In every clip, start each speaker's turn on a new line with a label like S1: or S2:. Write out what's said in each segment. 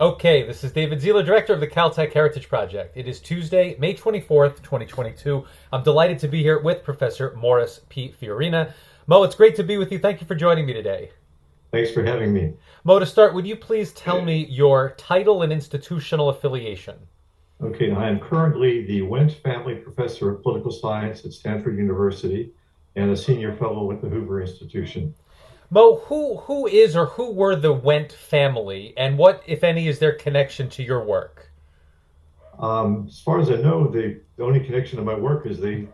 S1: Okay, this is David Zierler, Director of the Caltech Heritage Project. It is Tuesday, May 24th, 2022. I'm delighted to be here with Professor Morris P. Fiorina. Mo, it's great to be with you. Thank you for joining me today.
S2: Thanks for having me.
S1: Mo, to start, would you please tell me your title and institutional affiliation?
S2: Okay, I am currently the Wendt Family Professor of Political Science at Stanford University and a senior fellow at the Hoover Institution.
S1: Mo, who is or who were the Wendt family, and what, if any, is their connection to your work?
S2: As far as I know, the only connection to my work is they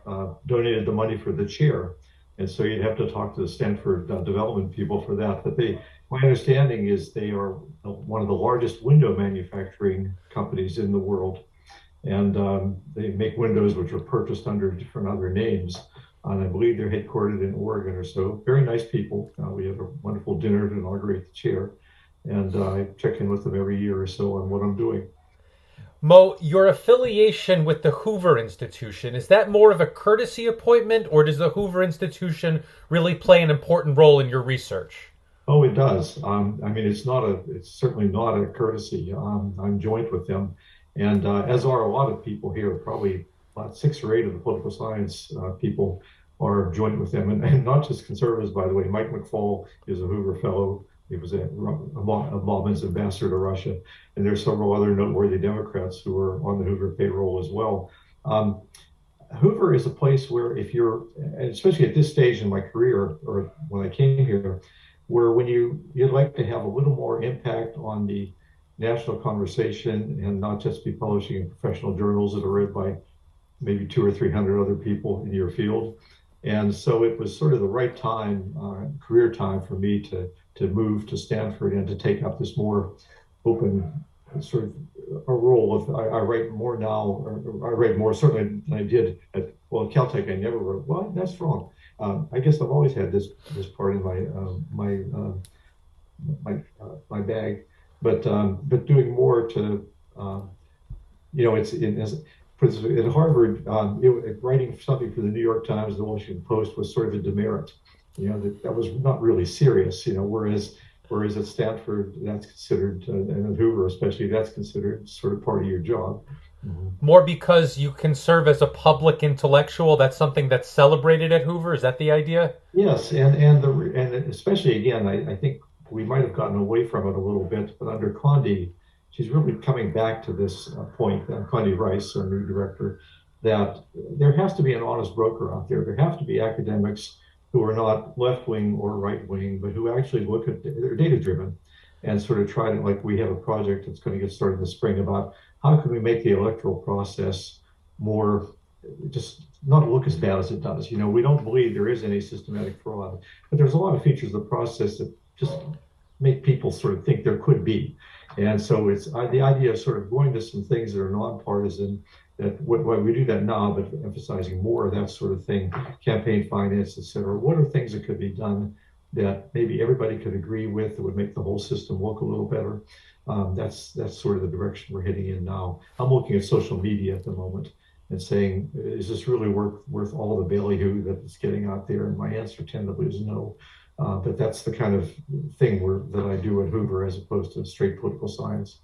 S2: donated the money for the chair. And so you'd have to talk to the Stanford development people for that. But my understanding is they are one of the largest window manufacturing companies in the world. And they make windows which are purchased under different other names. And I believe they're headquartered in Oregon or so. Very nice people. We have a wonderful dinner to inaugurate the chair. And I check in with them every year or so on what I'm doing.
S1: Mo, your affiliation with the Hoover Institution, is that more of a courtesy appointment, or does the Hoover Institution really play an important role in your research?
S2: Oh, it does. I mean, it's certainly not a courtesy. I'm joint with them. And as are a lot of people here, probably about 6 or 8 of the political science people are joint with them. And not just conservatives, by the way. Mike McFaul is a Hoover Fellow. He was Obama's ambassador to Russia. And there's several other noteworthy Democrats who are on the Hoover payroll as well. Hoover is a place where if you're, especially at this stage in my career or when I came here, where when you'd like to have a little more impact on the national conversation and not just be publishing in professional journals that are read by maybe 200 or 300 other people in your field. And so it was sort of the right time, career time for me to move to Stanford and to take up this more open sort of a role. I write more now, or I write more certainly than I did at Caltech. I never wrote. Well, that's wrong. I guess I've always had this part in my bag, but doing more to at Harvard, writing something for the New York Times, the Washington Post was sort of a demerit. That was not really serious. Whereas at Stanford, that's considered, and at Hoover especially, that's considered sort of part of your job.
S1: Mm-hmm. More because you can serve as a public intellectual. That's something that's celebrated at Hoover. Is that the idea?
S2: Yes, and especially again, I think we might have gotten away from it a little bit, but under Condi, she's really coming back to this point, Condi Rice, our new director, that there has to be an honest broker out there. There have to be academics who are not left-wing or right-wing, but who actually look at, they're data-driven and sort of try to, like we have a project that's going to get started in the spring about how can we make the electoral process more, just not look as bad as it does. We don't believe there is any systematic fraud, but there's a lot of features of the process that just make people sort of think there could be. And so it's the idea of sort of going to some things that are nonpartisan, that why we do that now, but emphasizing more of that sort of thing, campaign finance, et cetera. What are things that could be done that maybe everybody could agree with that would make the whole system look a little better? That's sort of the direction we're heading in now. I'm looking at social media at the moment and saying, is this really worth all the ballyhoo that it's getting out there? And my answer tentatively is no. But that's the kind of thing that I do at Hoover as opposed to straight political science.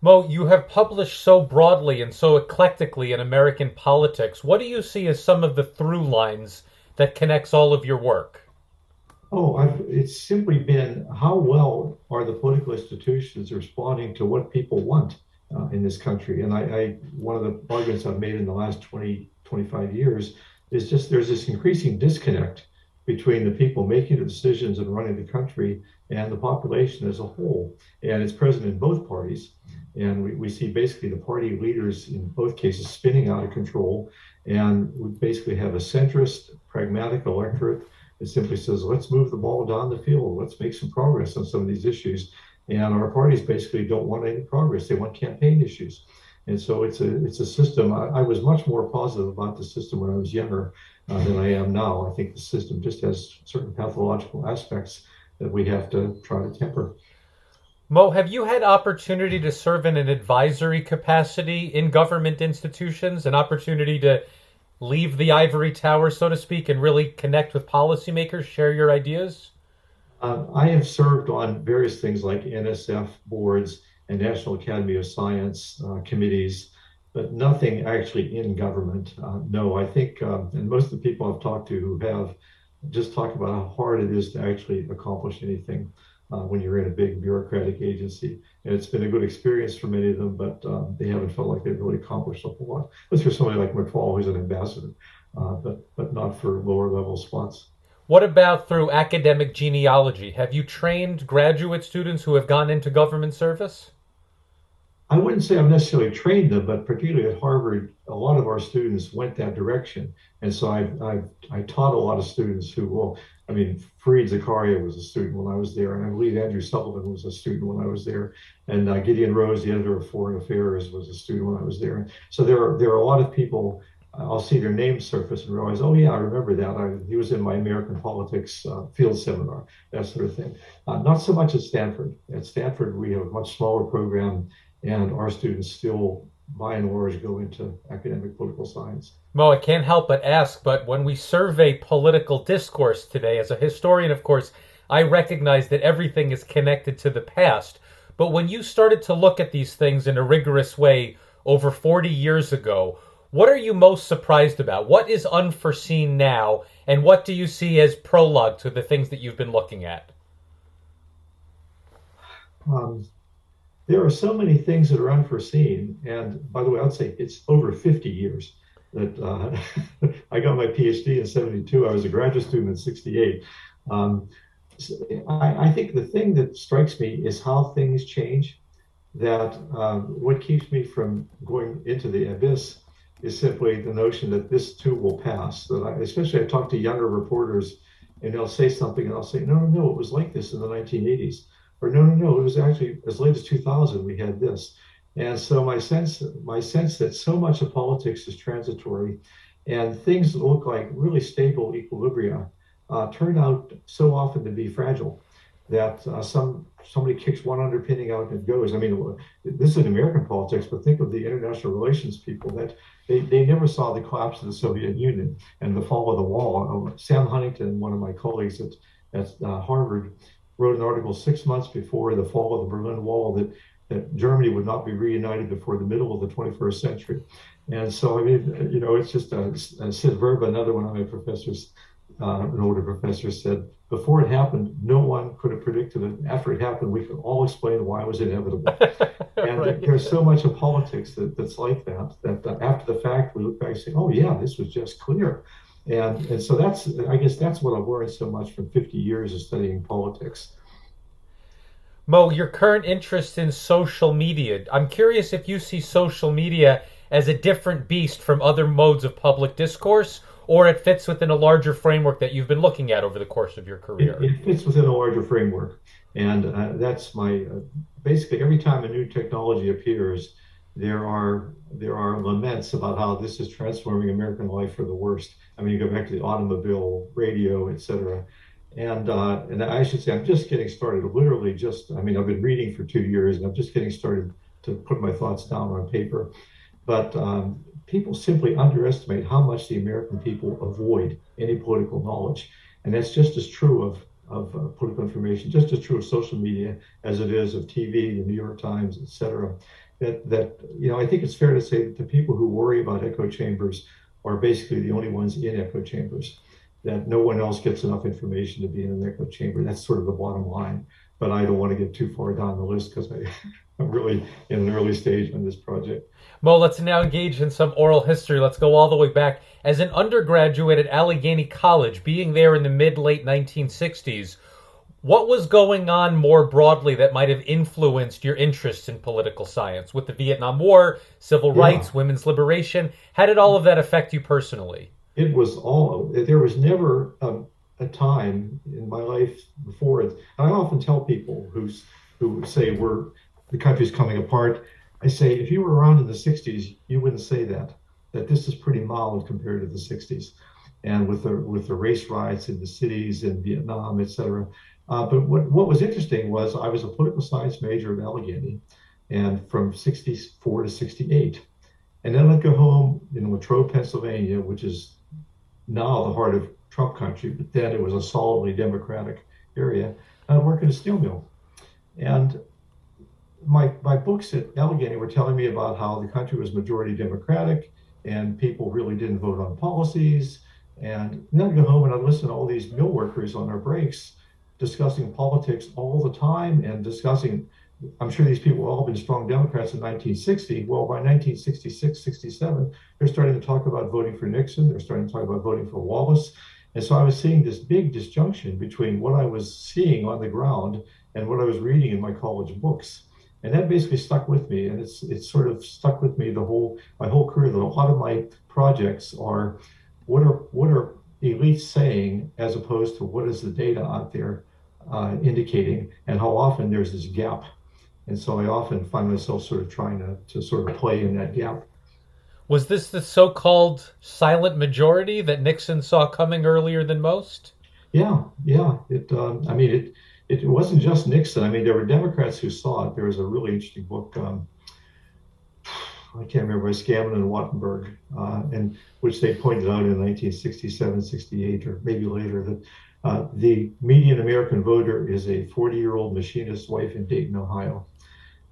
S1: Mo, you have published so broadly and so eclectically in American politics. What do you see as some of the through lines that connects all of your work?
S2: It's simply been how well are the political institutions responding to what people want in this country. And one of the arguments I've made in the last 25 years is just there's this increasing disconnect between the people making the decisions and running the country and the population as a whole. And it's present in both parties. And we see basically the party leaders in both cases spinning out of control. And we basically have a centrist, pragmatic electorate that simply says, let's move the ball down the field. Let's make some progress on some of these issues. And our parties basically don't want any progress. They want campaign issues. And so it's a system. I was much more positive about the system when I was younger than I am now. I think the system just has certain pathological aspects that we have to try to temper.
S1: Mo, have you had opportunity to serve in an advisory capacity in government institutions, an opportunity to leave the ivory tower, so to speak, and really connect with policymakers, share your ideas?
S2: I have served on various things like NSF boards and National Academy of Science committees, but nothing actually in government. No, I think, and most of the people I've talked to who have just talk about how hard it is to actually accomplish anything when you're in a big bureaucratic agency. And it's been a good experience for many of them, but they haven't felt like they've really accomplished a whole lot. Unless for somebody like McFall, who's an ambassador, but not for lower level spots.
S1: What about through academic genealogy? Have you trained graduate students who have gone into government service?
S2: I wouldn't say I've necessarily trained them, but particularly at Harvard, a lot of our students went that direction. And so I taught a lot of students who, well, I mean, Fareed Zakaria was a student when I was there, and I believe Andrew Sullivan was a student when I was there, and Gideon Rose, the editor of Foreign Affairs, was a student when I was there. So there are a lot of people. I'll see their names surface and realize, oh yeah, I remember that. He was in my American politics field seminar, that sort of thing. Not so much at Stanford. At Stanford, we have a much smaller program, and our students still, by and large, go into academic political science.
S1: Well, I can't help but ask, but when we survey political discourse today, as a historian, of course, I recognize that everything is connected to the past. But when you started to look at these things in a rigorous way over 40 years ago, what are you most surprised about? What is unforeseen now, and what do you see as prologue to the things that you've been looking at?
S2: Um, there are so many things that are unforeseen. And by the way, I'd say it's over 50 years that I got my PhD in 72. I was a graduate student in 68. Um, I think the thing that strikes me is how things change. That what keeps me from going into the abyss is simply the notion that this too will pass. That especially I talk to younger reporters, and they'll say something, and I'll say, no, no, no, it was like this in the 1980s, or no, no, no, it was actually as late as 2000 we had this. And so my sense that so much of politics is transitory, and things that look like really stable equilibria turn out so often to be fragile that somebody kicks one underpinning out and it goes. I mean, this is in American politics, but think of the international relations people that they never saw the collapse of the Soviet Union and the fall of the wall. Sam Huntington, one of my colleagues at Harvard, wrote an article 6 months before the fall of the Berlin Wall that Germany would not be reunited before the middle of the 21st century. And so, I mean, it's just Sid Verba, another one of my professors, an older professor, said, before it happened, no one could have predicted it. After it happened, we could all explain why it was inevitable. And
S1: Right.
S2: there's so much of politics that's like that after the fact, we look back and say, oh, yeah, this was just clear. And so I guess that's what I've learned so much from 50 years of studying politics.
S1: Mo, your current interest in social media. I'm curious if you see social media as a different beast from other modes of public discourse, or it fits within a larger framework that you've been looking at over the course of your career.
S2: It fits within a larger framework. And that's my basically every time a new technology appears, there are laments about how this is transforming American life for the worst. I mean, you go back to the automobile, radio, et cetera. And I should say, I'm just getting started. Literally, I mean, I've been reading for 2 years, and I'm just getting started to put my thoughts down on paper. But people simply underestimate how much the American people avoid any political knowledge, and that's just as true of political information, just as true of social media as it is of TV, the New York Times, et cetera. I think it's fair to say that the people who worry about echo chambers are basically the only ones in echo chambers, that no one else gets enough information to be in an echo chamber. That's sort of the bottom line. But I don't want to get too far down the list because I'm really in an early stage on this project.
S1: Mo, let's now engage in some oral history. Let's go all the way back. As an undergraduate at Allegheny College, being there in the mid-late 1960s, what was going on more broadly that might have influenced your interest in political science? With the Vietnam War, civil rights, women's liberation, how did all of that affect you personally?
S2: There was never a time in my life before it. And I often tell people who say the country's coming apart, I say, if you were around in the 60s, you wouldn't say that this is pretty mild compared to the 60s. And with the race riots in the cities in Vietnam, et cetera. But what was interesting was I was a political science major at Allegheny, and from 64 to 68. And then I'd go home in Latrobe, Pennsylvania, which is now the heart of Trump country, but then it was a solidly Democratic area. I'd work in a steel mill. And my books at Allegheny were telling me about how the country was majority Democratic and people really didn't vote on policies. And then I'd go home and I'd listen to all these mill workers on their breaks discussing politics all the time and discussing. I'm sure these people have all been strong Democrats in 1960. Well, by 1966, 67, they're starting to talk about voting for Nixon. They're starting to talk about voting for Wallace. And so I was seeing this big disjunction between what I was seeing on the ground and what I was reading in my college books. And that basically stuck with me, and it's sort of stuck with me my whole career. That a lot of my projects are what are elites saying as opposed to what is the data out there indicating, and how often there's this gap. And so I often find myself sort of trying to sort of play in that gap.
S1: Was this the so-called silent majority that Nixon saw coming earlier than most?
S2: Yeah, yeah. I mean, it wasn't just Nixon. I mean, there were Democrats who saw it. There was a really interesting book. I can't remember, by Scammon and Wattenberg, and which they pointed out in 1967, 68, or maybe later, that the median American voter is a 40-year-old machinist's wife in Dayton, Ohio.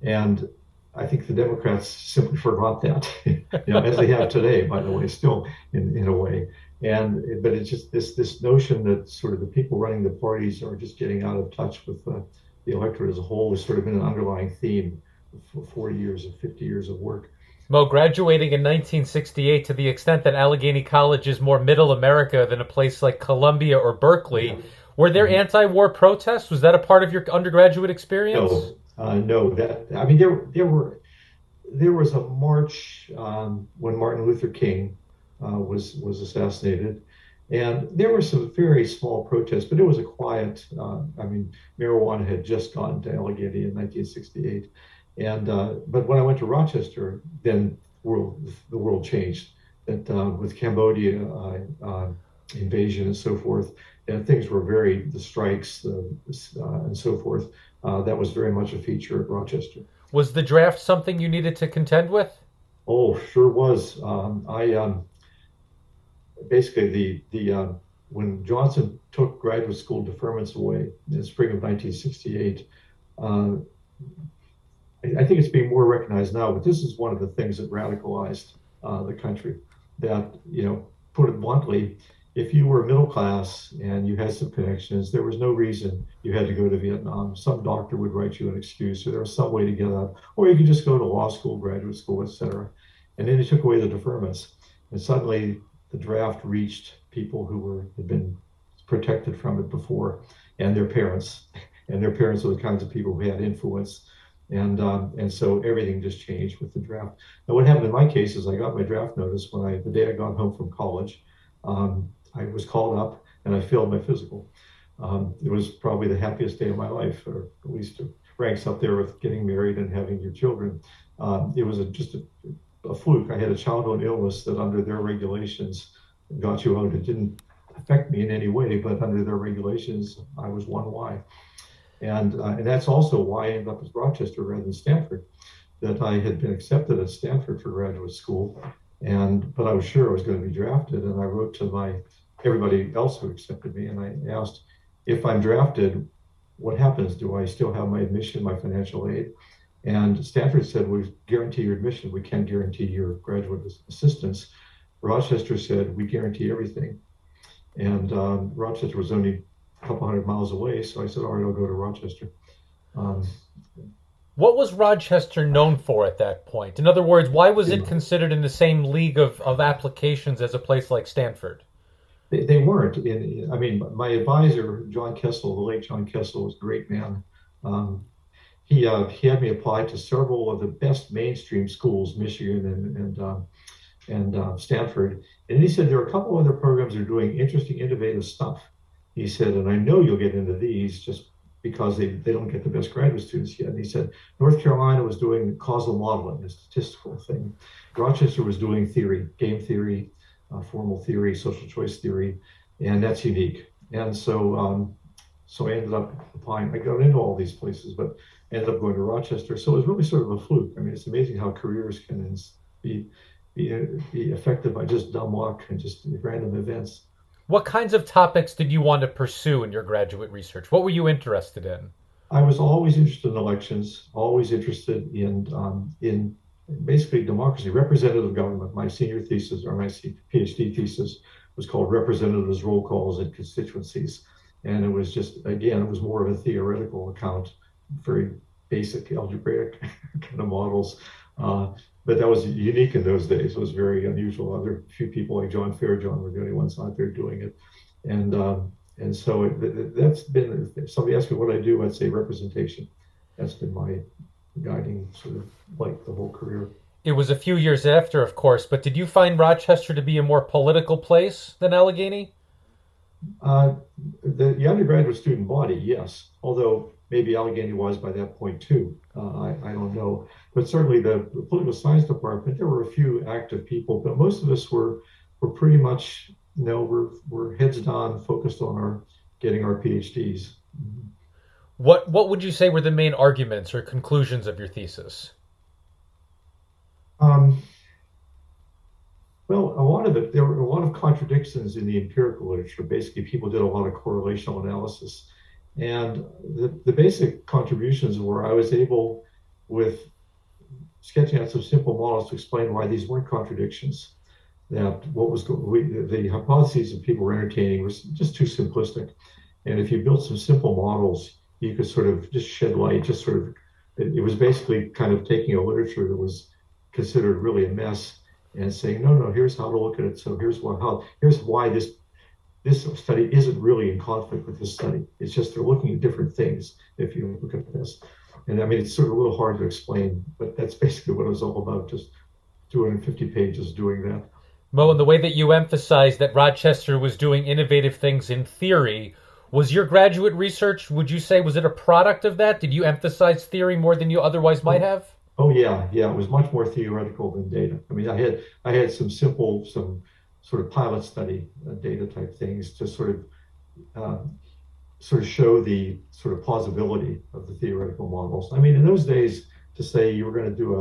S2: And I think the Democrats simply forgot that, as they have today, by the way, still in a way. But it's just this notion that sort of the people running the parties are just getting out of touch with the electorate as a whole has sort of been an underlying theme for 40 years or 50 years of work.
S1: Mo, graduating in 1968, to the extent that Allegheny College is more middle America than a place like Columbia or Berkeley, were there anti-war protests? Was that a part of your undergraduate experience?
S2: No. I mean, there was a march when Martin Luther King was assassinated, and there were some very small protests, but it was a quiet. I mean, marijuana had just gotten to Allegheny in 1968. But when I went to Rochester, then the world changed. That with Cambodia invasion and so forth, and things were the strikes and so forth. That was very much a feature at Rochester.
S1: Was the draft something you needed to contend with?
S2: Oh, sure was. I basically the when Johnson took graduate school deferments away in the spring of 1968. I think it's being more recognized now, but this is one of the things that radicalized the country. That, put it bluntly, if you were middle class and you had some connections, there was no reason you had to go to Vietnam. Some doctor would write you an excuse, or there was some way to get out, or you could just go to law school, graduate school, etc. And then they took away the deferments, and suddenly the draft reached people who had been protected from it before, and their parents. And their parents were the kinds of people who had influence. And so everything just changed with the draft. Now, what happened in my case is I got my draft notice the day I got home from college. I was called up and I failed my physical. It was probably the happiest day of my life, or at least it ranks up there with getting married and having your children. It was just a fluke. I had a childhood illness that under their regulations got you out. It didn't affect me in any way, but under their regulations, I was 1Y. And that's also why I ended up at Rochester rather than Stanford, that I had been accepted at Stanford for graduate school, but I was sure I was going to be drafted. And I wrote to everybody else who accepted me, and I asked, if I'm drafted, what happens? Do I still have my admission, my financial aid? And Stanford said, we guarantee your admission. We can't guarantee your graduate assistance. Rochester said, we guarantee everything. And Rochester was only a couple hundred miles away, so I said, all right, I'll go to Rochester.
S1: What was Rochester known for at that point? In other words, why was it considered in the same league of applications as a place like Stanford?
S2: They weren't. I mean, my advisor, John Kessel, the late John Kessel, was a great man. He had me apply to several of the best mainstream schools, Michigan and Stanford. And he said, there are a couple other programs that are doing interesting, innovative stuff. He said, and I know you'll get into these just because they don't get the best graduate students yet. And he said, North Carolina was doing causal modeling, a statistical thing. Rochester was doing theory, game theory, formal theory, social choice theory, and that's unique. And so I ended up applying. I got into all these places, but ended up going to Rochester. So it was really sort of a fluke. I mean, it's amazing how careers can be affected by just dumb luck and just random events.
S1: What kinds of topics did you want to pursue in your graduate research? What were you interested in?
S2: I was always interested in elections, always interested in basically democracy, representative government. My senior thesis or my PhD thesis was called Representatives, Roll Calls, and Constituencies. And it was just, again, it was more of a theoretical account, very basic algebraic kind of models. But that was unique in those days. It was very unusual. Other few people like John Fairjohn were the only ones out there doing it. And so that's been, if somebody asks me what I do, I'd say representation. That's been my guiding sort of like the whole career.
S1: It was a few years after, of course, but did you find Rochester to be a more political place than Allegheny?
S2: Uh, the undergraduate student body, yes, although maybe Allegheny was by that point too. I don't know. But certainly the political science department, there were a few active people, but most of us were pretty much, we're heads down, focused on our getting our PhDs.
S1: What would you say were the main arguments or conclusions of your thesis?
S2: Um, Well, a lot of it, there were a lot of contradictions in the empirical literature. Basically, people did a lot of correlational analysis. And the basic contributions were I was able, with sketching out some simple models, to explain why these weren't contradictions. That the hypotheses that people were entertaining was just too simplistic. And if you built some simple models, you could sort of just shed light, just sort of, it was basically kind of taking a literature that was considered really a mess and saying, no, no, here's how to look at it. So here's why this study isn't really in conflict with this study. It's just they're looking at different things if you look at this. And I mean, it's sort of a little hard to explain, but that's basically what it was all about, just 250 pages doing that.
S1: Mo, in the way that you emphasized that Rochester was doing innovative things in theory, was your graduate research, would you say, was it a product of that? Did you emphasize theory more than you otherwise might
S2: Oh,
S1: have?
S2: oh yeah, yeah. It was much more theoretical than data. I mean, I had some sort of pilot study data type things to um, sort of show the sort of plausibility of the theoretical models. I mean, in those days, to say you were going to do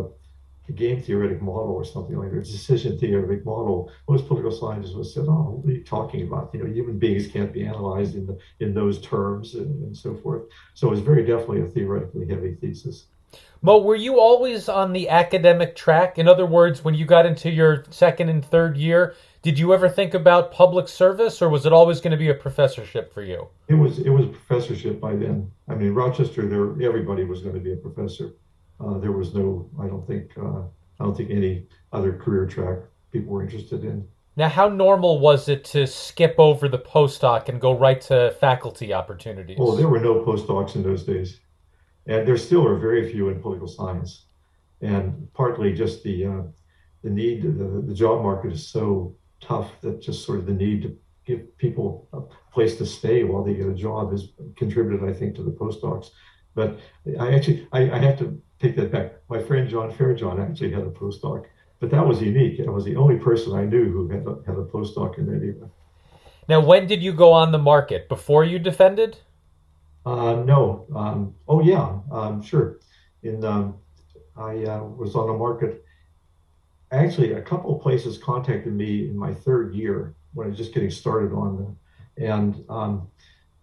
S2: a game theoretic model or something like that, a decision theoretic model, most political scientists would have said, "Oh, what are you talking about? Human beings can't be analyzed in those terms and so forth." So it was very definitely a theoretically heavy thesis.
S1: Mo, were you always on the academic track? In other words, when you got into your second and third year, did you ever think about public service, or was it always going to be a professorship for you?
S2: It was a professorship by then. I mean, Rochester, there everybody was going to be a professor. There was no, I don't think any other career track people were interested in.
S1: Now, how normal was it to skip over the postdoc and go right to faculty
S2: Well,
S1: opportunities?
S2: there were no postdocs in those days, and there still are very few in political science. And partly just the need, the job market is so tough that just sort of the need to give people a place to stay while they get a job has contributed, I think, to the postdocs. But I have to take that back. My friend John Fairjohn actually had a postdoc, but that was unique. I was the only person I knew who had a postdoc in that era.
S1: Now, when did you go on the market? Before you defended?
S2: No. Oh yeah. Sure. In I was on the market. Actually, a couple of places contacted me in my third year when I was just getting started on them, and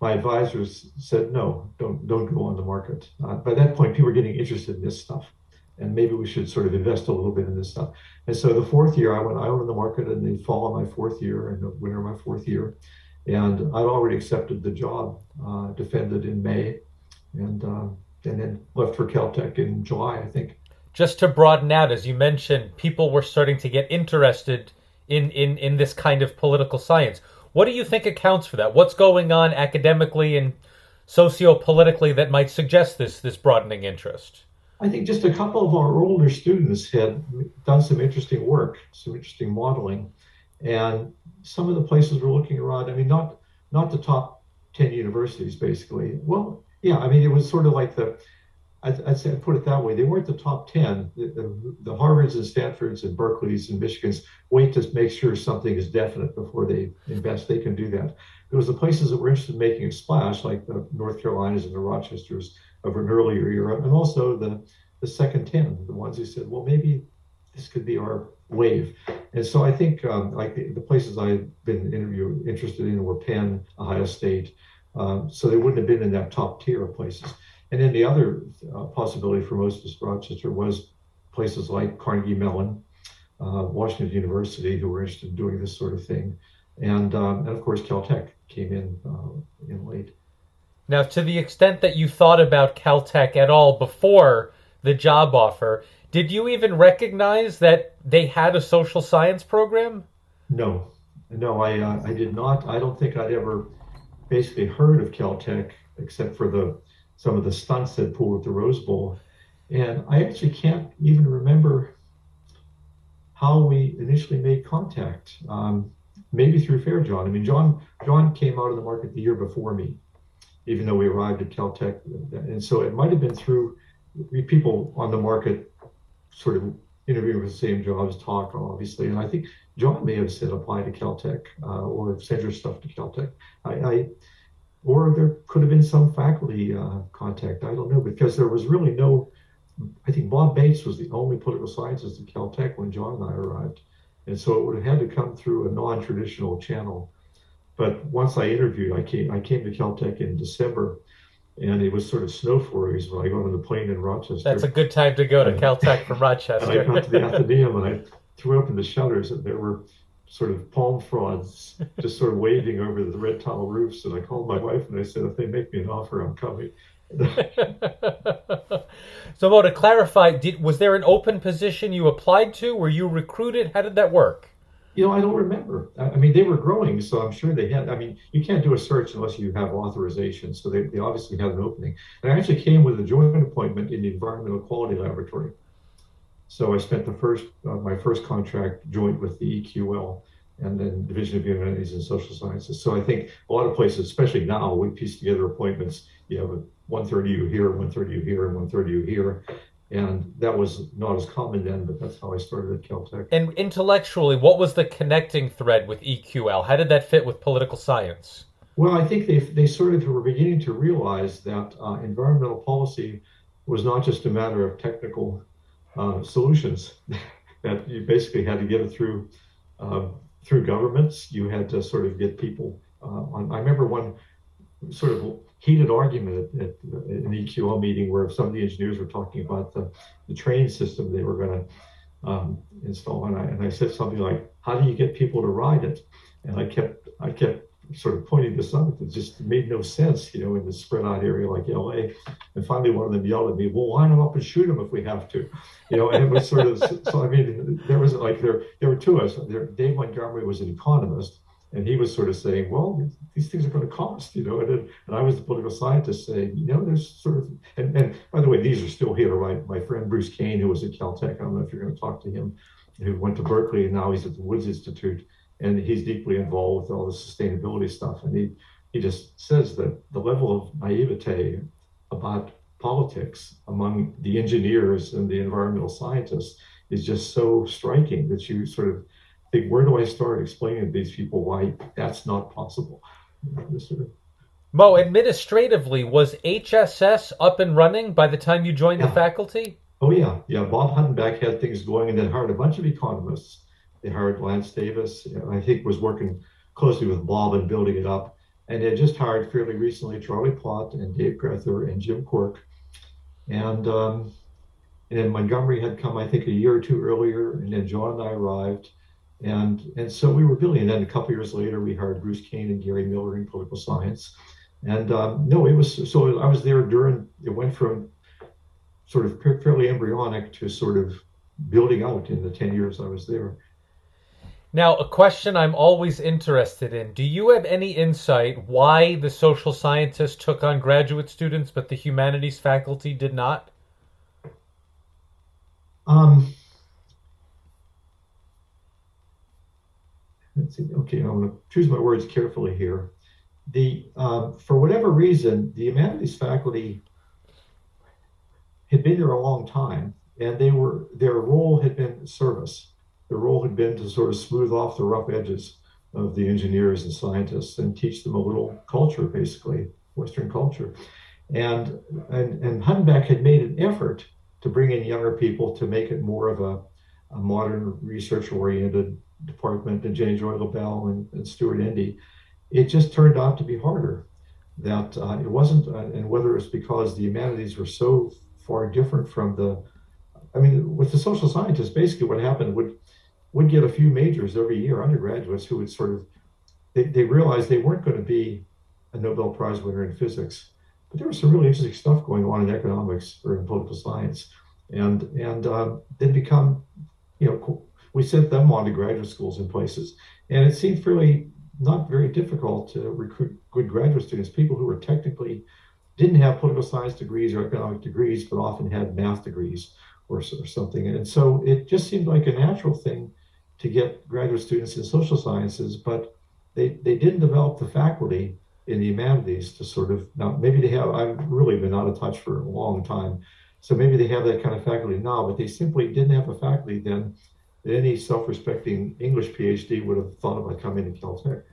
S2: my advisors said, "No, don't go on the market." By that point, people were getting interested in this stuff, and maybe we should sort of invest a little bit in this stuff. And so the fourth year, I went out on the market in the fall of my fourth year and the winter of my fourth year, and I'd already accepted the job, defended in May, and then left for Caltech in July, I think.
S1: Just to broaden out, as you mentioned, people were starting to get interested in this kind of political science. What do you think accounts for that? What's going on academically and socio-politically that might suggest this broadening interest?
S2: I think just a couple of our older students had done some interesting work, some interesting modeling, and some of the places we're looking around. I mean, not the top 10 universities, basically. Well, yeah, I mean, it was sort of like I'd say I'd put it that way. They weren't the top 10. The Harvards and Stanfords and Berkeleys and Michigans wait to make sure something is definite before they invest. They can do that. It was the places that were interested in making a splash, like the North Carolinas and the Rochesters of an earlier era, and also the second 10, the ones who said, well, maybe this could be our wave. And so I think like the places I've been interested in were Penn, Ohio State. So they wouldn't have been in that top tier of places. And then the other possibility for most of Rochester was places like Carnegie Mellon, Washington University, who were interested in doing this sort of thing, and of course Caltech came in late.
S1: Now, to the extent that you thought about Caltech at all before the job offer, did you even recognize that they had a social science program?
S2: No, no, I did not. I don't think I'd ever basically heard of Caltech except for the some of the stunts that pulled at the Rose Bowl, and I actually can't even remember how we initially made contact. Maybe through Fairjohn. I mean, John came out of the market the year before me, even though we arrived at Caltech, and so it might have been through people on the market sort of interviewing for the same jobs, talk obviously, and I think John may have said apply to Caltech or send your stuff to Caltech. I or there could have been some faculty contact. I don't know because there was really no. I think Bob Bates was the only political scientist at Caltech when John and I arrived, and so it would have had to come through a non-traditional channel. But once I interviewed, I came to Caltech in December, and it was sort of snow flurries when I got on the plane in
S1: That's a
S2: Rochester.
S1: good time to go to
S2: And,
S1: Caltech from
S2: and I got to the
S1: Rochester.
S2: Athenaeum and I threw open the shutters, and there were sort of palm fronds just sort of waving over the red tile roofs. And I called my wife and I said, if they make me an offer, I'm coming.
S1: So, Mo, to clarify, was there an open position you applied to? Were you recruited? How did that work?
S2: I don't remember. I mean, they were growing, so I'm sure they had. I mean, you can't do a search unless you have authorization. So they obviously had an opening. And I actually came with a joint appointment in the Environmental Quality Laboratory. So I spent my first contract joint with the EQL and then Division of Humanities and Social Sciences. So I think a lot of places, especially now, we piece together appointments. You have 130 you here, 130 you here, and 130 you here. And that was not as common then, but that's how I started at Caltech.
S1: And intellectually, what was the connecting thread with EQL? How did that fit with political science?
S2: Well, I think they sort of were beginning to realize that environmental policy was not just a matter of technical solutions, that you basically had to get it through governments. You had to sort of get people on. I remember one sort of heated argument at an EQL meeting where some of the engineers were talking about the train system they were going to install, and I said something like, "How do you get people to ride it?" And I kept sort of pointing to something that just made no sense, in the spread out area like LA. And finally, one of them yelled at me, "Well, line them up and shoot them if we have to," And it was sort of so. I mean, there was like there were two of us. Dave Montgomery was an economist, and he was sort of saying, "Well, these things are going to cost," and I was the political scientist saying, there's sort of, and by the way, these are still here, right? My friend Bruce Kane, who was at Caltech, I don't know if you're going to talk to him, who went to Berkeley and now he's at the Woods Institute, and he's deeply involved with all the sustainability stuff. And he just says that the level of naivete about politics among the engineers and the environmental scientists is just so striking that you sort of think, where do I start explaining to these people why that's not possible? Sort of,
S1: Mo, administratively, was HSS up and running by the time you joined the
S2: yeah.
S1: faculty?
S2: Oh yeah. Bob Huttenbach had things going and then hired a bunch of economists. They hired Lance Davis, I think was working closely with Bob and building it up. And they had just hired fairly recently Charlie Plott and Dave Grether and Jim Quirk. And then Montgomery had come, I think, a year or two earlier, and then John and I arrived. And so we were building. And then a couple years later, we hired Bruce Kane and Gary Miller in political science. And no, it was, so I was there it went from sort of fairly embryonic to sort of building out in the 10 years I was there.
S1: Now, a question I'm always interested in. Do you have any insight why the social scientists took on graduate students, but the humanities faculty did not?
S2: Let's see. Okay, I'm going to choose my words carefully here. For whatever reason, the humanities faculty had been there a long time, and their role had been service. Their role had been to sort of smooth off the rough edges of the engineers and scientists and teach them a little culture, basically Western culture. And Huttenbach had made an effort to bring in younger people to make it more of a modern research-oriented department, and James Roy LaBelle and Stuart Endy. It just turned out to be harder. that it wasn't, and whether it's because the humanities were so far different from I mean, with the social scientists, basically what happened would get a few majors every year, undergraduates who would sort of, they realized they weren't going to be a Nobel Prize winner in physics, but there was some really interesting stuff going on in economics or in political science, and they become, we sent them on to graduate schools in places, and it seemed fairly not very difficult to recruit good graduate students, people who were technically didn't have political science degrees or economic degrees, but often had math degrees or something. And so it just seemed like a natural thing to get graduate students in social sciences, but they didn't develop the faculty in the humanities to sort of, now maybe they have, I've really been out of touch for a long time. So maybe they have that kind of faculty now, but they simply didn't have a faculty then that any self-respecting English PhD would have thought about coming to Caltech.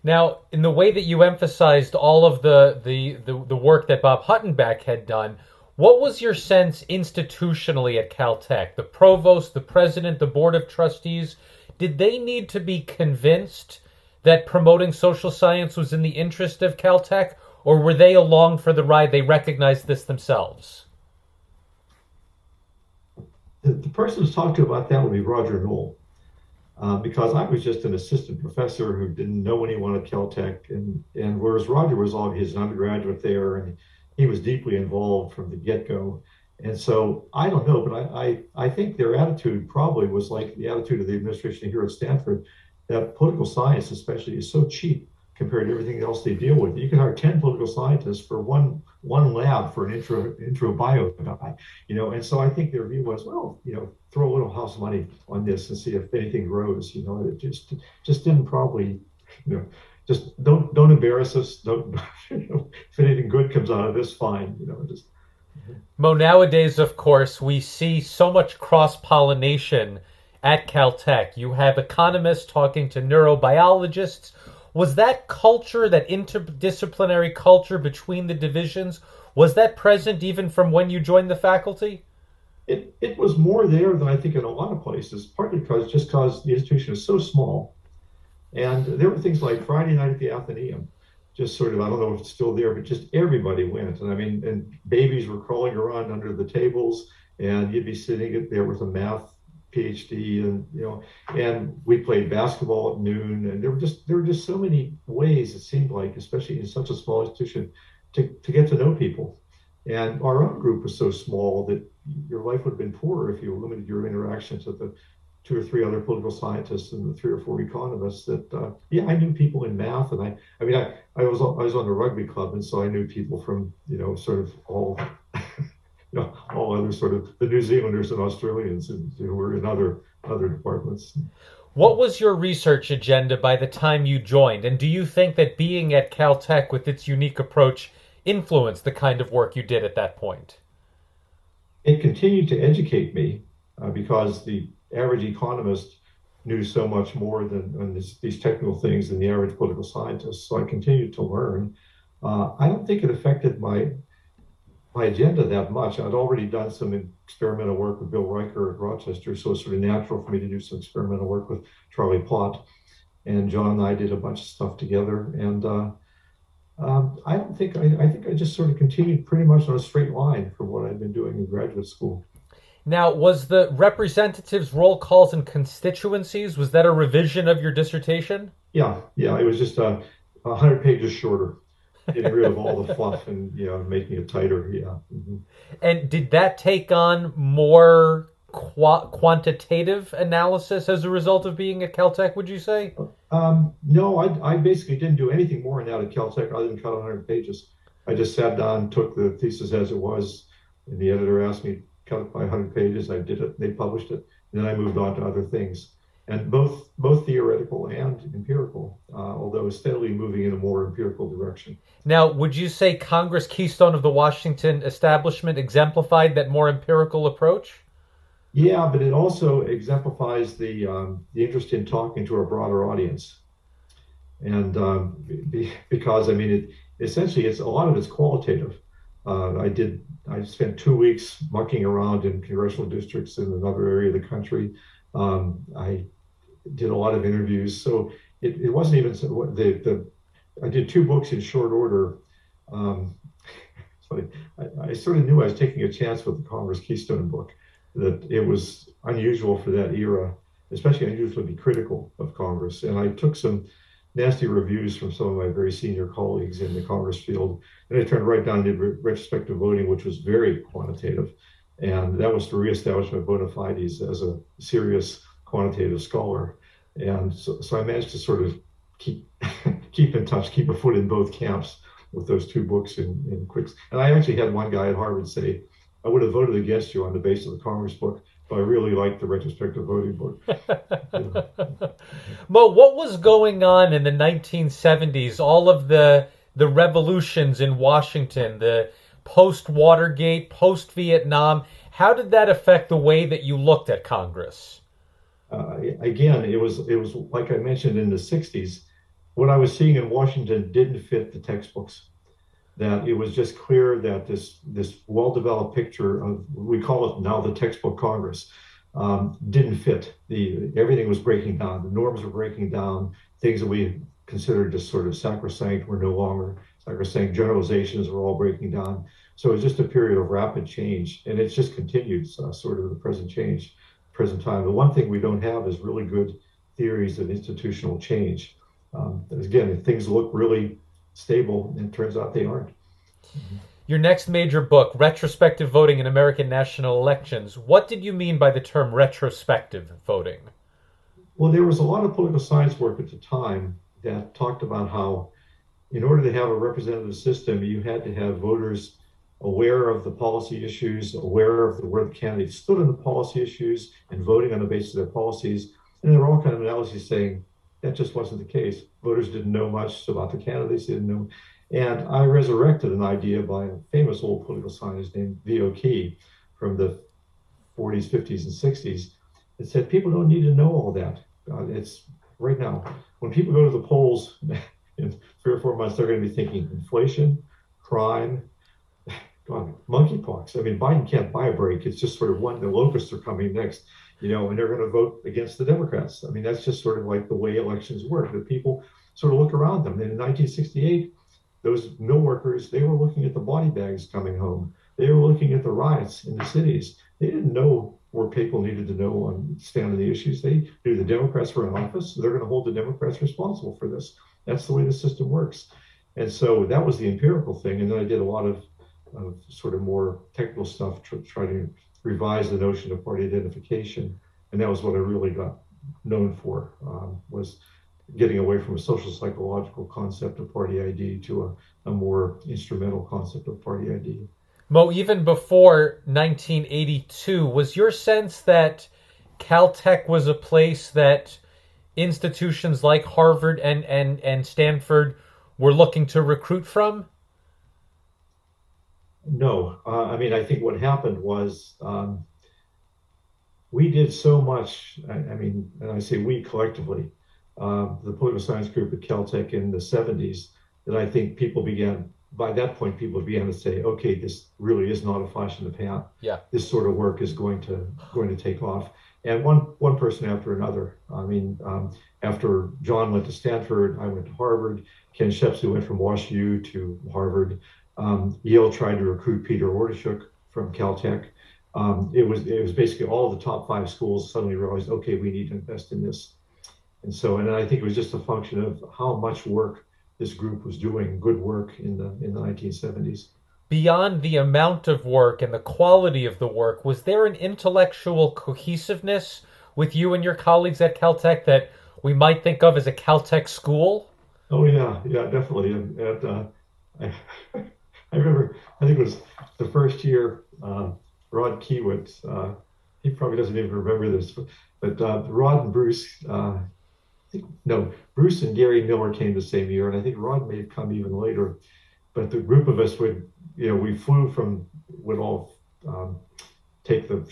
S1: Now, in the way that you emphasized all of the work that Bob Huttenbeck had done, what was your sense institutionally at Caltech? The provost, the president, the board of trustees, did they need to be convinced that promoting social science was in the interest of Caltech, or were they along for the ride? They recognized this themselves?
S2: The person to talk to about that would be Roger Knoll. Because I was just an assistant professor who didn't know anyone at Caltech, and whereas Roger was all his undergraduate there, and he was deeply involved from the get-go. And so I don't know, but I think their attitude probably was like the attitude of the administration here at Stanford, that political science especially is so cheap compared to everything else they deal with. You can hire 10 political scientists for one lab for an intro bio guy, and so I think their view was, well, throw a little house money on this and see if anything grows. It just didn't probably, just don't embarrass us. Don't, if anything good comes out of this, fine. Just.
S1: Mo, nowadays, of course, we see so much cross-pollination at Caltech. You have economists talking to neurobiologists. Was that culture, that interdisciplinary culture between the divisions, was that present even from when you joined the faculty?
S2: It was more there than I think in a lot of places, partly because the institution is so small. And there were things like Friday night at the Athenaeum, just sort of, I don't know if it's still there, but just everybody went. And I mean, and babies were crawling around under the tables, and you'd be sitting there with a math PhD, and we played basketball at noon, and there were just so many ways, it seemed like, especially in such a small institution, to get to know people. And our own group was so small that your life would have been poorer if you limited your interactions with the two or three other political scientists and the three or four economists. That I knew people in math, and I was on the rugby club, and so I knew people from sort of all. All other sort of the New Zealanders and Australians who were in other departments.
S1: What was your research agenda by the time you joined? And do you think that being at Caltech with its unique approach influenced the kind of work you did at that point?
S2: It continued to educate me because the average economist knew so much more than these technical things than the average political scientist. So I continued to learn. I don't think it affected my agenda that much. I'd already done some experimental work with Bill Riker at Rochester, so it's sort of natural for me to do some experimental work with Charlie Plott. And John and I did a bunch of stuff together. And I think I just sort of continued pretty much on a straight line from what I'd been doing in graduate school.
S1: Now, was the representatives' roll calls and constituencies, was that a revision of your dissertation?
S2: Yeah, it was just 100 pages shorter. Getting rid of all the fluff and making it tighter. Yeah. Mm-hmm.
S1: And did that take on more quantitative analysis as a result of being at Caltech, would you say?
S2: No, I basically didn't do anything more than that at Caltech other than cut 100 pages. I just sat down, took the thesis as it was, and the editor asked me to cut it by 100 pages. I did it. They published it, and then I moved on to other things. And both theoretical and empirical, although steadily moving in a more empirical direction.
S1: Now, would you say Congress Keystone of the Washington establishment exemplified that more empirical approach?
S2: Yeah, but it also exemplifies the interest in talking to a broader audience. And because, essentially, a lot of it's qualitative. I spent 2 weeks mucking around in congressional districts in another area of the country. I did a lot of interviews, so it wasn't even I did two books in short order. Um, so I sort of knew I was taking a chance with the Congress Keystone book, that it was unusual for that era, especially unusual to be critical of Congress. And I took some nasty reviews from some of my very senior colleagues in the Congress field, and I turned right down to retrospective voting, which was very quantitative. And that was to reestablish my bona fides as a serious quantitative scholar. And so I managed to sort of keep keep in touch, keep a foot in both camps with those two books in quick. And I actually had one guy at Harvard say, I would have voted against you on the basis of the Congress book, but I really liked the retrospective voting book.
S1: Mo, what was going on in the 1970s? All of the revolutions in Washington, the post Watergate, post Vietnam. How did that affect the way that you looked at Congress?
S2: Again, it was like I mentioned in the '60s. What I was seeing in Washington didn't fit the textbooks. That it was just clear that this well-developed picture of, we call it now the textbook Congress, didn't fit. The Everything was breaking down. The norms were breaking down. Things that we considered just sort of sacrosanct were no longer sacrosanct. Generalizations were all breaking down. So it was just a period of rapid change, and it's just continued, sort of the present time. The one thing we don't have is really good theories of institutional change. Again, if things look really stable, and it turns out they aren't.
S1: Your next major book, Retrospective Voting in American National Elections. What did you mean by the term retrospective voting?
S2: Well, there was a lot of political science work at the time that talked about how, in order to have a representative system, you had to have voters aware of the policy issues, aware of where the candidates stood on the policy issues, and voting on the basis of their policies. And there were all kinds of analyses saying that just wasn't the case. Voters didn't know much about the candidates, they didn't know. And I resurrected an idea by a famous old political scientist named V.O. Key from the 40s, 50s, and 60s that said people don't need to know all that. It's right now. When people go to the polls in 3 or 4 months, they're going to be thinking inflation, crime, God, monkeypox. I mean, Biden can't buy a break. It's just sort of when the locusts are coming next, and they're going to vote against the Democrats. I mean, that's just sort of like the way elections work. The people sort of look around them. And in 1968, those mill workers, they were looking at the body bags coming home. They were looking at the riots in the cities. They didn't know where people needed to know on stand on the issues. They knew the Democrats were in office. So they're going to hold the Democrats responsible for this. That's the way the system works. And so that was the empirical thing. And then I did a lot of sort of more technical stuff to try to revise the notion of party identification. And that was what I really got known for, was getting away from a social psychological concept of party ID to a more instrumental concept of party ID.
S1: Mo, even before 1982, was your sense that Caltech was a place that institutions like Harvard and Stanford were looking to recruit from?
S2: No, I mean, I think what happened was we did so much. I mean, and I say we collectively, the political science group at Caltech in the '70s, that I think by that point, people began to say, okay, this really is not a flash in the pan.
S1: Yeah.
S2: This sort of work is going to take off. And one person after another. I mean, after John went to Stanford, I went to Harvard. Ken Shepsey went from WashU to Harvard. Yale tried to recruit Peter Ordashuk from Caltech. It was basically all of the top 5 schools suddenly realized, okay, we need to invest in this. And I think it was just a function of how much work this group was doing, good work in the 1970s.
S1: Beyond the amount of work and the quality of the work, was there an intellectual cohesiveness with you and your colleagues at Caltech that we might think of as a Caltech school?
S2: Oh yeah, definitely. I remember, I think it was the first year, Rod Kiewit, he probably doesn't even remember this, but Rod and Bruce, no, Bruce and Gary Miller came the same year, and I think Rod may have come even later. But the group of us we would all take the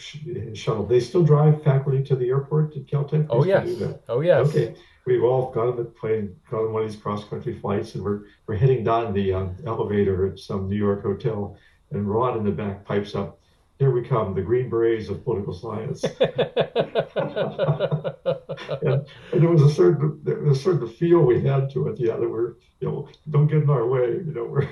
S2: shuttle. They still drive faculty to the airport at Caltech?
S1: Oh, yes. Oh, yes.
S2: Okay. We've all got on the plane, got on one of these cross-country flights, and we're heading down the elevator at some New York hotel, and Rod in the back pipes up, "Here we come, the Green Berets of political science." And there was a certain feel we had to it. Yeah, that we're, don't get in our way. We're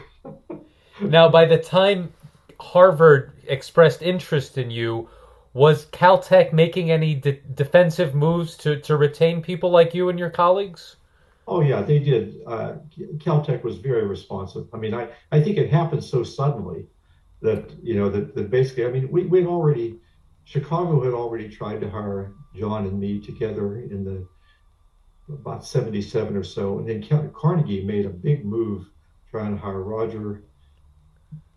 S1: Now, by the time Harvard expressed interest in you, was Caltech making any defensive moves to retain people like you and your colleagues?
S2: Oh yeah, they did. Caltech was very responsive. I mean, I think it happened so suddenly that that basically, I mean, we'd already Chicago had already tried to hire John and me together in the about 77 or so, and then Carnegie made a big move trying to hire Roger,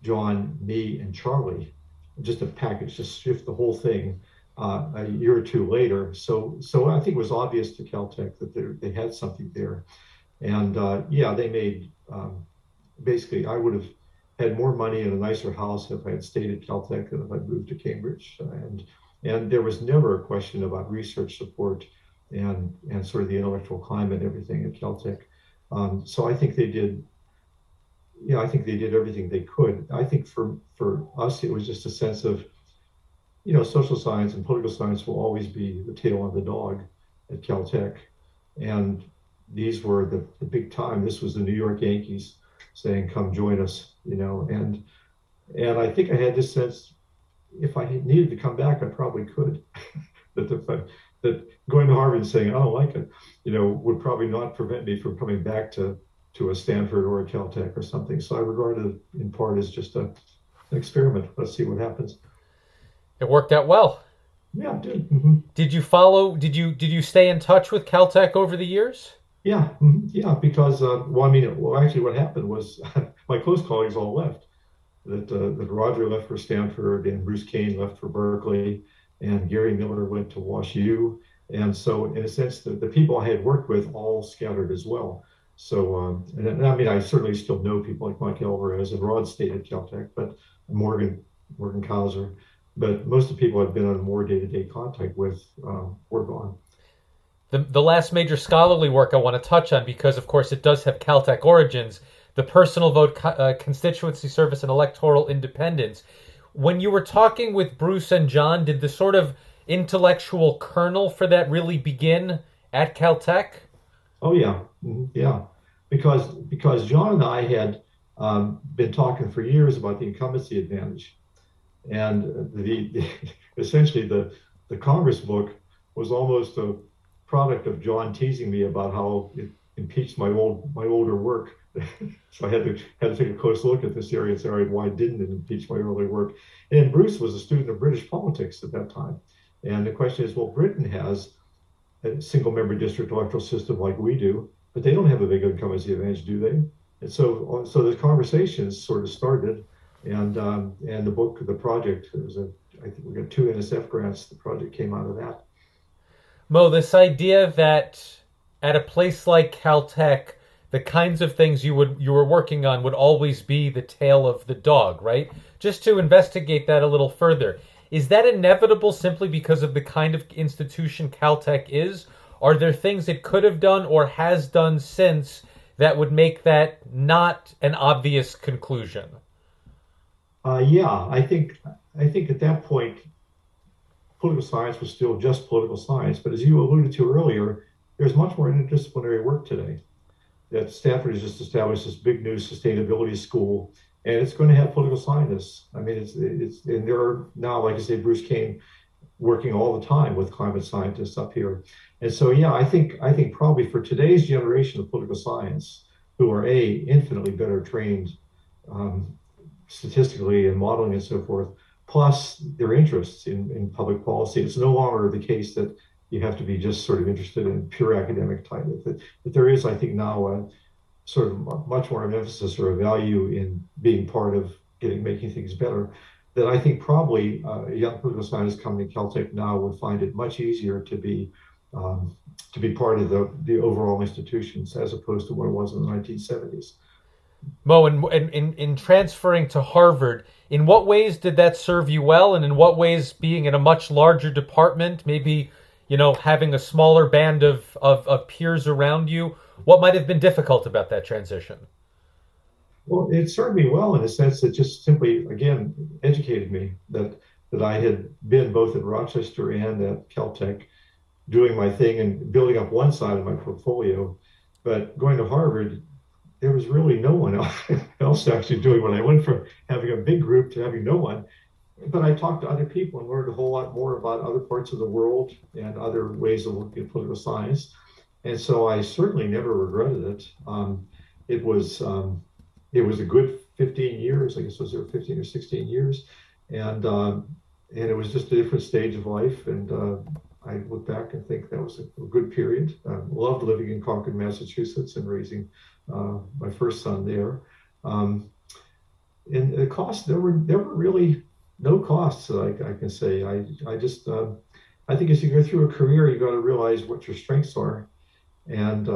S2: John, me, and Charlie, just a package, just shift the whole thing a year or two later. So I think it was obvious to Caltech that they had something there. And yeah, they made basically, I would have had more money and a nicer house if I had stayed at Caltech than if I'd moved to Cambridge. And there was never a question about research support and sort of the intellectual climate and everything at Caltech. So I think they did, I think they did everything they could. I think for us, it was just a sense of, social science and political science will always be the tail on the dog at Caltech. And these were the big time. This was the New York Yankees saying, come join us, and I think I had this sense, if I needed to come back, I probably could. that going to Harvard and saying, I don't like it, would probably not prevent me from coming back to a Stanford or a Caltech or something. So I regarded it in part as just an experiment. Let's see what happens.
S1: It worked out well.
S2: Yeah, it did. Mm-hmm.
S1: Did you stay in touch with Caltech over the years?
S2: Yeah, yeah, because actually, what happened was my close colleagues all left. That Roger left for Stanford, and Bruce Kane left for Berkeley, and Gary Miller went to WashU, and so in a sense, the people I had worked with all scattered as well. So, and I mean, I certainly still know people like Mike Alvarez and Rod stayed at Caltech, but Morgan Kauser, but most of the people I've been on more day-to-day contact with were gone.
S1: The last major scholarly work I want to touch on, because of course it does have Caltech origins, the personal vote, constituency service, and electoral independence. When you were talking with Bruce and John, did the sort of intellectual kernel for that really begin at Caltech?
S2: Oh yeah, yeah, because John and I had been talking for years about the incumbency advantage, and essentially the Congress book was almost a product of John teasing me about how it impeached my older work. So I had to take a close look at this area and say, all right, why didn't it impeach my earlier work? And Bruce was a student of British politics at that time. And the question is, well, Britain has a single member district electoral system like we do, but they don't have a big incumbency advantage, do they? And so the conversations sort of started, and the project, I think we got 2 NSF grants. The project came out of that.
S1: Mo, this idea that at a place like Caltech, the kinds of things you were working on would always be the tail of the dog, right? Just to investigate that a little further, is that inevitable simply because of the kind of institution Caltech is? Are there things it could have done or has done since that would make that not an obvious conclusion?
S2: Yeah, I think at that point, political science was still just political science. But as you alluded to earlier, there's much more interdisciplinary work today. That Stanford has just established this big new sustainability school, and it's going to have political scientists. I mean, it's and there are now, like I say, Bruce Kane working all the time with climate scientists up here. And so, yeah, I think probably for today's generation of political science, who are infinitely better trained statistically and modeling and so forth, plus their interests in public policy, it's no longer the case that you have to be just sort of interested in pure academic type. But there is, I think, now a sort of much more of an emphasis or a value in being part of making things better. That I think probably a young political scientist coming to Caltech now would find it much easier to be part of the overall institutions as opposed to what it was in the 1970s.
S1: Mo, in transferring to Harvard, in what ways did that serve you well, and in what ways, being in a much larger department, maybe having a smaller band of peers around you, what might have been difficult about that transition?
S2: Well, it served me well in a sense that just simply, again, educated me that I had been both at Rochester and at Caltech, doing my thing and building up one side of my portfolio. But going to Harvard, there was really no one else actually doing what I went from having a big group to having no one. But I talked to other people and learned a whole lot more about other parts of the world and other ways of looking at political science. And so I certainly never regretted it. It was it was a good 15 years. I guess it was there 15 or 16 years, and it was just a different stage of life. And I look back and think that was a good period. Loved living in Concord, Massachusetts, and raising my first son there. And the cost, there were really no costs that I can say. I just I think as you go through a career, you got to realize what your strengths are and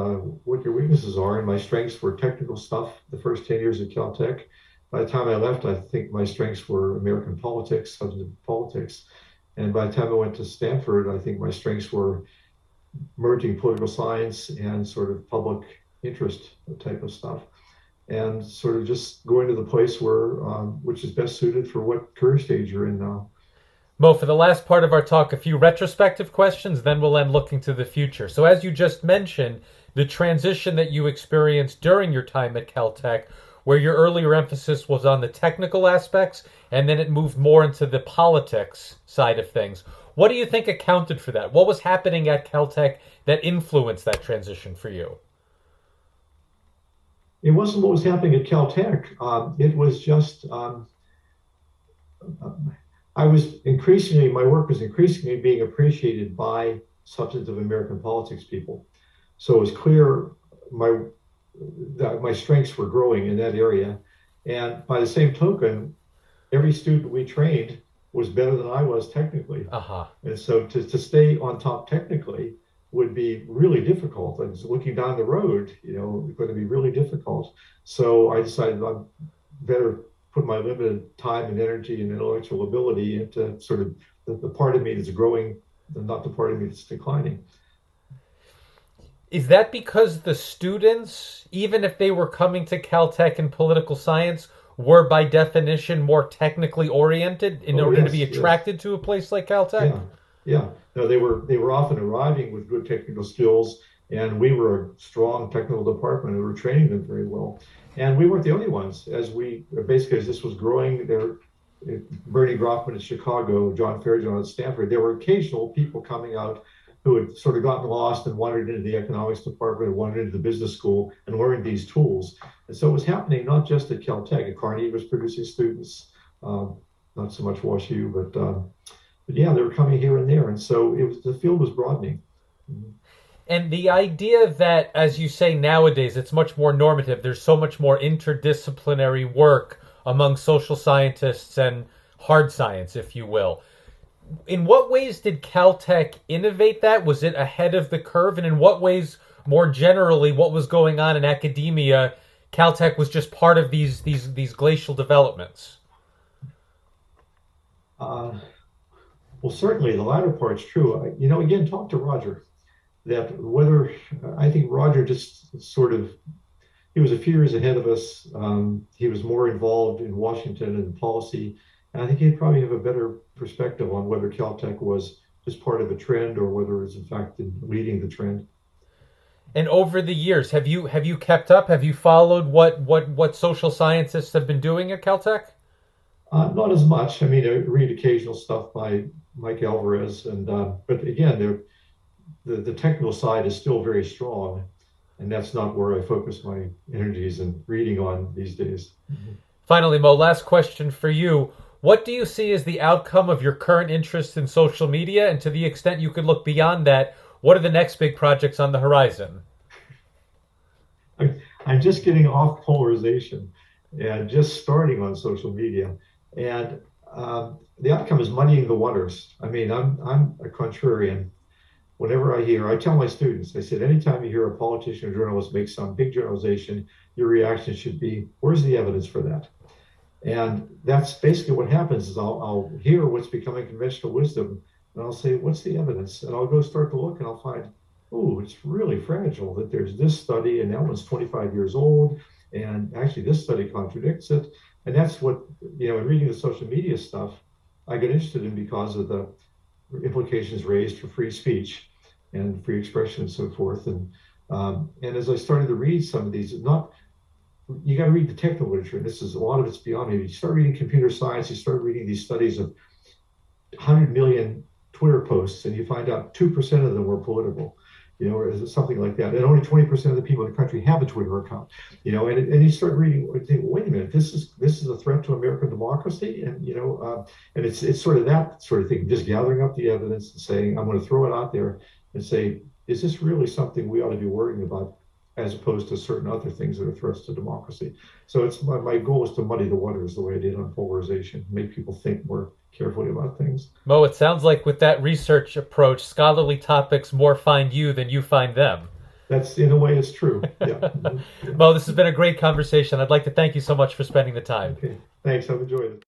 S2: what your weaknesses are. And my strengths were technical stuff the first 10 years at Caltech. By the time I left, I think my strengths were American politics, substantive politics. And by the time I went to Stanford, I think my strengths were merging political science and sort of public interest type of stuff. And sort of just going to the place where, which is best suited for what career stage you're in now.
S1: Mo, for the last part of our talk, a few retrospective questions, then we'll end looking to the future. So as you just mentioned, the transition that you experienced during your time at Caltech, where your earlier emphasis was on the technical aspects, and then it moved more into the politics side of things. What do you think accounted for that? What was happening at Caltech that influenced that transition for you?
S2: It wasn't what was happening at Caltech. It was just my work was increasingly being appreciated by substantive American politics people. So it was clear that my strengths were growing in that area. And by the same token, every student we trained was better than I was technically.
S1: Uh-huh.
S2: And so to stay on top technically would be really difficult. I was looking down the road, going to be really difficult. So I decided I'm better put my limited time and energy and intellectual ability into sort of the part of me that's growing and not the part of me that's declining.
S1: Is that because the students, even if they were coming to Caltech in political science, were by definition more technically oriented in order to be attracted to a place like Caltech?
S2: Yeah. No, they were often arriving with good technical skills, and we were a strong technical department and we were training them very well. And we weren't the only ones. As this was growing, Bernie Groffman at Chicago, John Fairjohn at Stanford, there were occasional people coming out who had sort of gotten lost and wandered into the economics department and wandered into the business school and learned these tools. And so it was happening not just at Caltech. Carnegie was producing students, not so much WashU, but yeah, they were coming here and there. And so the field was broadening. Mm-hmm.
S1: And the idea that, as you say, nowadays, it's much more normative. There's so much more interdisciplinary work among social scientists and hard science, if you will. In what ways did Caltech innovate that? Was it ahead of the curve? And in what ways, more generally, what was going on in academia, Caltech was just part of these glacial developments?
S2: Well, certainly the latter part's true. Again, talk to Roger. I think Roger just sort of, he was a few years ahead of us. He was more involved in Washington and policy. And I think he'd probably have a better perspective on whether Caltech was just part of a trend or whether it's in fact leading the trend.
S1: And over the years, have you kept up? Have you followed what social scientists have been doing at Caltech?
S2: Not as much. I mean, I read occasional stuff by Mike Alvarez, but again, the technical side is still very strong, and that's not where I focus my energies and reading on these days. Mm-hmm.
S1: Finally, Mo, last question for you. What do you see as the outcome of your current interest in social media? And to the extent you could look beyond that, what are the next big projects on the horizon?
S2: I'm just getting off polarization and just starting on social media. And the outcome is muddying the waters. I mean, I'm a contrarian. Whenever I tell my students, I said, anytime you hear a politician or journalist make some big generalization, your reaction should be, where's the evidence for that? And that's basically what happens is I'll hear what's becoming conventional wisdom, and I'll say, what's the evidence? And I'll go start to look, and I'll find, it's really fragile that there's this study, and that one's 25 years old, and actually this study contradicts it. And that's what, in reading the social media stuff, I got interested in because of the implications raised for free speech. and free expression and so forth. And as I started to read some of these, not you got to read the technical literature. And this is a lot of it's beyond me. You start reading computer science, you start reading these studies of 100 million Twitter posts, and you find out 2% of them were political, or something like that. And only 20% of the people in the country have a Twitter account, and you start reading and think, wait a minute, this is a threat to American democracy. And it's sort of that sort of thing, just gathering up the evidence and saying, I'm going to throw it out there and say, is this really something we ought to be worrying about, as opposed to certain other things that are threats to democracy? So it's my goal is to muddy the waters the way I did on polarization, make people think more carefully about things.
S1: Mo, it sounds like with that research approach, scholarly topics more find you than you find them.
S2: That's, in a way, it's true. Yeah.
S1: Mo, this has been a great conversation. I'd like to thank you so much for spending the time.
S2: Okay. Thanks. I've enjoyed it.